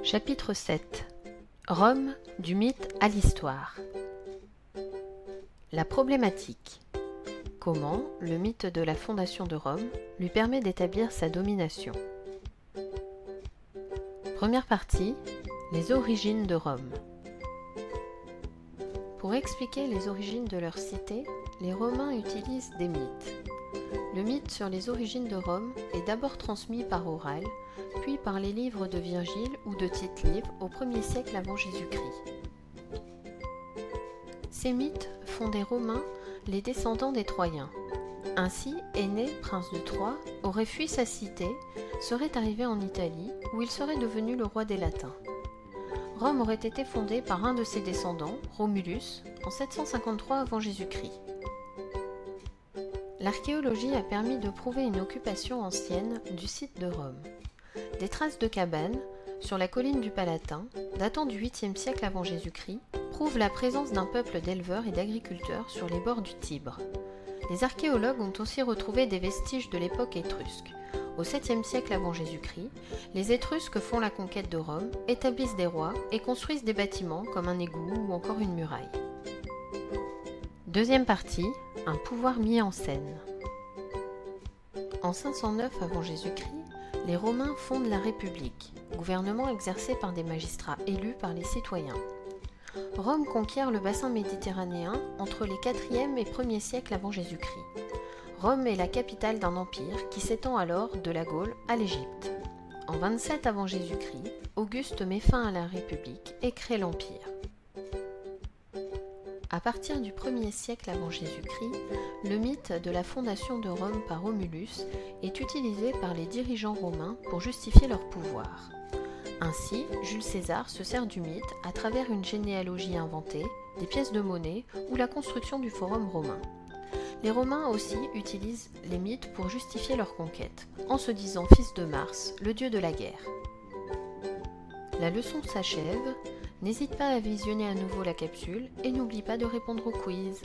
Chapitre 7. Rome, du mythe à l'histoire. La problématique. Comment le mythe de la fondation de Rome lui permet d'établir sa domination. Première partie. Les origines de Rome. Pour expliquer les origines de leur cité, les Romains utilisent des mythes. Le mythe sur les origines de Rome est d'abord transmis par oral, puis par les livres de Virgile ou de Tite-Live au 1er siècle avant Jésus-Christ. Ces mythes font des Romains les descendants des Troyens. Ainsi, Énée, prince de Troie, aurait fui sa cité, serait arrivé en Italie, où il serait devenu le roi des Latins. Rome aurait été fondée par un de ses descendants, Romulus, en 753 avant Jésus-Christ. L'archéologie a permis de prouver une occupation ancienne du site de Rome. Des traces de cabanes, sur la colline du Palatin, datant du 8e siècle avant Jésus-Christ, prouvent la présence d'un peuple d'éleveurs et d'agriculteurs sur les bords du Tibre. Les archéologues ont aussi retrouvé des vestiges de l'époque étrusque. Au 7e siècle avant Jésus-Christ, les Étrusques font la conquête de Rome, établissent des rois et construisent des bâtiments comme un égout ou encore une muraille. Deuxième partie, un pouvoir mis en scène. En 509 avant Jésus-Christ, les Romains fondent la République, gouvernement exercé par des magistrats élus par les citoyens. Rome conquiert le bassin méditerranéen entre les 4e et 1er siècles avant Jésus-Christ. Rome est la capitale d'un empire qui s'étend alors de la Gaule à l'Égypte. En 27 avant Jésus-Christ, Auguste met fin à la République et crée l'Empire. À partir du 1er siècle avant Jésus-Christ, le mythe de la fondation de Rome par Romulus est utilisé par les dirigeants romains pour justifier leur pouvoir. Ainsi, Jules César se sert du mythe à travers une généalogie inventée, des pièces de monnaie ou la construction du forum romain. Les Romains aussi utilisent les mythes pour justifier leur conquête, en se disant fils de Mars, le dieu de la guerre. La leçon s'achève. N'hésite pas à visionner à nouveau la capsule et n'oublie pas de répondre au quiz.